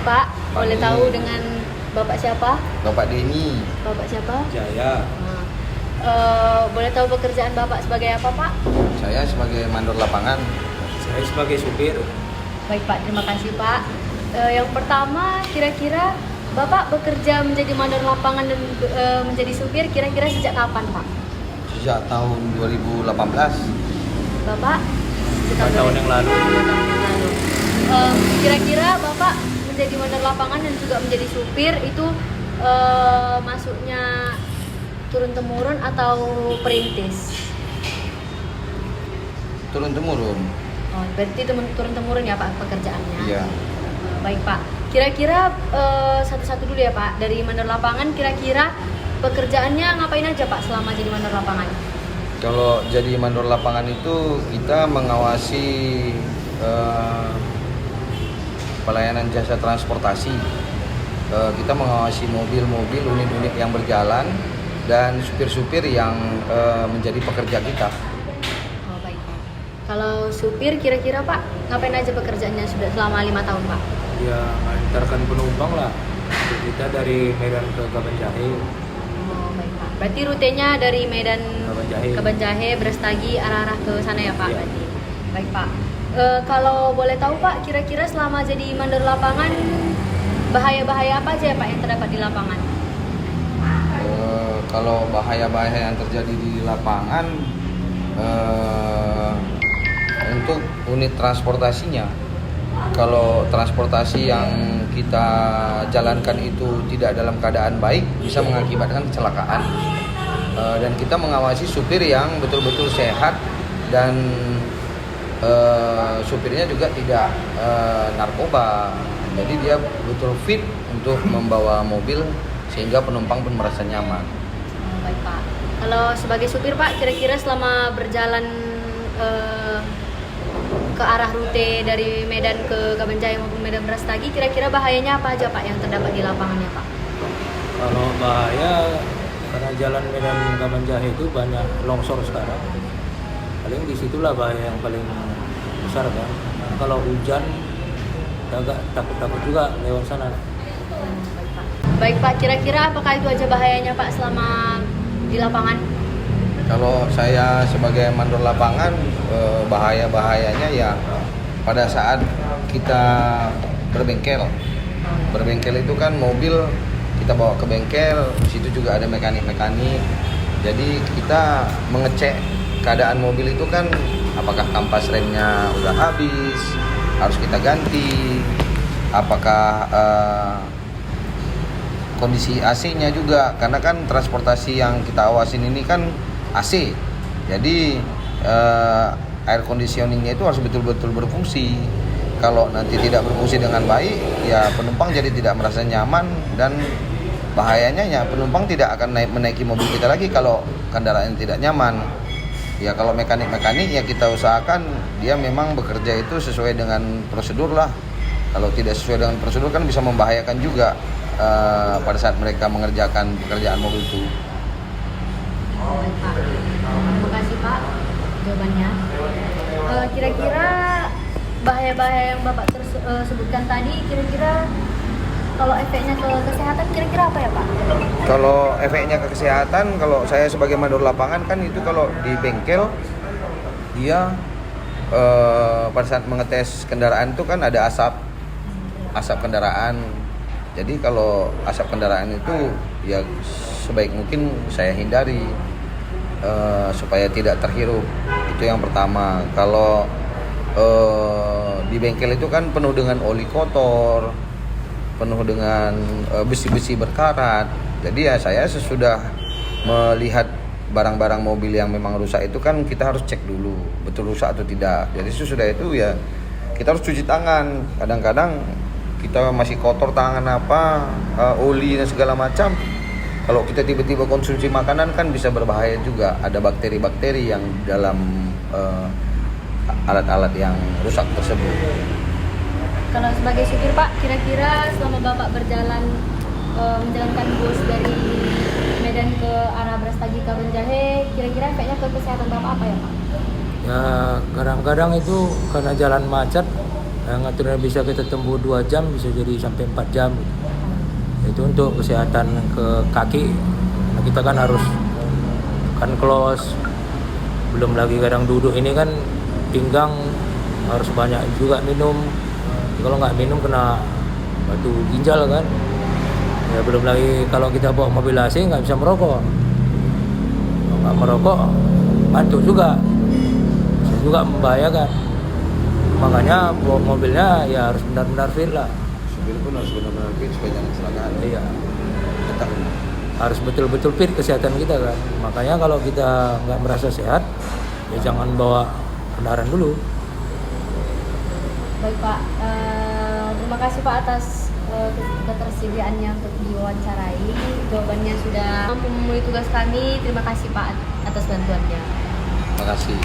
Pak. Boleh Pagi. tahu dengan Bapak siapa? Bapak Denny. Bapak siapa? Jaya. Nah, boleh tahu pekerjaan Bapak sebagai apa, Pak? Saya sebagai mandor lapangan. Saya sebagai supir. Baik, Pak. Terima kasih, Pak. Yang pertama, kira-kira Bapak bekerja menjadi mandor lapangan dan menjadi supir kira-kira sejak kapan, Pak? Sejak tahun 2018. Bapak? 4 tahun yang lalu. 2 tahun yang lalu. Kira-kira Bapak menjadi mandor lapangan dan juga menjadi supir itu masuknya turun-temurun atau perintis? Turun-temurun. Oh, berarti turun-temurun ya Pak pekerjaannya? Iya. Baik Pak. Kira-kira satu-satu dulu ya Pak. Dari mandor lapangan kira-kira pekerjaannya ngapain aja Pak selama jadi mandor lapangan? Kalau jadi mandor lapangan itu kita mengawasi pelayanan jasa transportasi. Kita mengawasi mobil-mobil, unit-unit yang berjalan dan supir-supir yang menjadi pekerja kita. Oh baik Pak. Kalau supir kira-kira Pak ngapain aja pekerjaannya sudah selama 5 tahun Pak? Ya, mengantarkan penumpang lah. Kita dari Medan ke Kabanjahe. Oh baik Pak. Berarti rutenya dari Medan Kabanjahe. ke Banjahe, Brastagi, arah-arah ke sana ya Pak? Iya. Berarti. Baik Pak. Kalau boleh tahu Pak, kira-kira selama jadi mandor lapangan bahaya-bahaya apa aja ya Pak yang terdapat di lapangan? Kalau bahaya-bahaya yang terjadi di lapangan untuk unit transportasinya, kalau transportasi yang kita jalankan itu tidak dalam keadaan baik bisa mengakibatkan kecelakaan. Dan kita mengawasi supir yang betul-betul sehat dan supirnya juga tidak narkoba, jadi dia betul fit untuk membawa mobil sehingga penumpang pun merasa nyaman. Oh, baik Pak. Kalau sebagai supir Pak, kira-kira selama berjalan ke arah rute dari Medan ke Kabanjahe maupun Medan Brastagi, kira-kira bahayanya apa aja Pak yang terdapat di lapangannya Pak? Kalau bahaya karena jalan Medan Kabanjahe itu banyak longsor sekarang. Paling disitulah bahaya yang paling besar kan. Kalau hujan agak takut-takut juga lewat sana. Baik Pak. Baik Pak, kira-kira apakah itu aja bahayanya Pak selama di lapangan? Kalau saya sebagai mandor lapangan, bahaya-bahayanya ya pada saat kita berbengkel. Berbengkel itu kan mobil kita bawa ke bengkel, di situ juga ada mekanik-mekanik. Jadi kita mengecek keadaan mobil itu kan apakah kampas remnya udah habis, harus kita ganti, apakah kondisi AC-nya juga, karena kan transportasi yang kita awasin ini kan AC, jadi air conditioningnya itu harus betul-betul berfungsi. Kalau nanti tidak berfungsi dengan baik, ya penumpang jadi tidak merasa nyaman, dan bahayanya ya penumpang tidak akan menaiki mobil kita lagi kalau kendaraan tidak nyaman. Ya kalau mekanik-mekanik ya kita usahakan dia memang bekerja itu sesuai dengan prosedur lah. Kalau tidak sesuai dengan prosedur kan bisa membahayakan juga pada saat mereka mengerjakan pekerjaan mobil itu. Baik Pak. Terima kasih Pak jawabannya. Kira-kira bahaya-bahaya yang Bapak sebutkan tadi, kira-kira kalau efeknya ke kesehatan kira-kira apa ya Pak? Kalau efeknya ke kesehatan, kalau saya sebagai mandor lapangan kan itu kalau di bengkel dia pada saat mengetes kendaraan itu kan ada asap kendaraan. Jadi kalau asap kendaraan itu ya sebaik mungkin saya hindari supaya tidak terhirup. Itu yang pertama. Kalau di bengkel itu kan penuh dengan oli kotor, penuh dengan besi-besi berkarat. Jadi ya saya sesudah melihat barang-barang mobil yang memang rusak itu kan kita harus cek dulu betul rusak atau tidak. Jadi sesudah itu ya kita harus cuci tangan. Kadang-kadang kita masih kotor tangan oli dan segala macam. Kalau kita tiba-tiba konsumsi makanan kan bisa berbahaya juga. Ada bakteri-bakteri yang dalam alat-alat yang rusak tersebut. Kalau sebagai supir Pak, kira-kira selama Bapak berjalan menjalankan bus dari Medan ke arah Brastagi Kabanjahe, kira-kira efeknya ke kesehatan Bapak apa ya Pak? Ya kadang-kadang itu karena jalan macet Yang aturan bisa kita tempuh 2 jam bisa jadi sampai 4 jam gitu. Itu untuk kesehatan ke kaki. Nah, kita kan harus kan close, belum lagi kadang duduk ini kan pinggang harus banyak juga minum. Kalau nggak minum kena batu ginjal kan. Ya belum lagi kalau kita bawa mobil AC nggak bisa merokok. Kalau nggak merokok batuk juga, bisa juga membahayakan. Makanya bawa mobilnya ya harus benar-benar fit lah. Mobil pun harus benar-benar fit supaya jangan kecelakaan. Iya. Tetap. Harus betul-betul fit kesehatan kita kan. Makanya kalau kita nggak merasa sehat, ya jangan bawa kendaraan dulu. Baik Pak, terima kasih Pak atas ketersediaannya untuk diwawancarai. Jawabannya sudah mampu memenuhi tugas kami. Terima kasih Pak atas bantuannya. Terima kasih.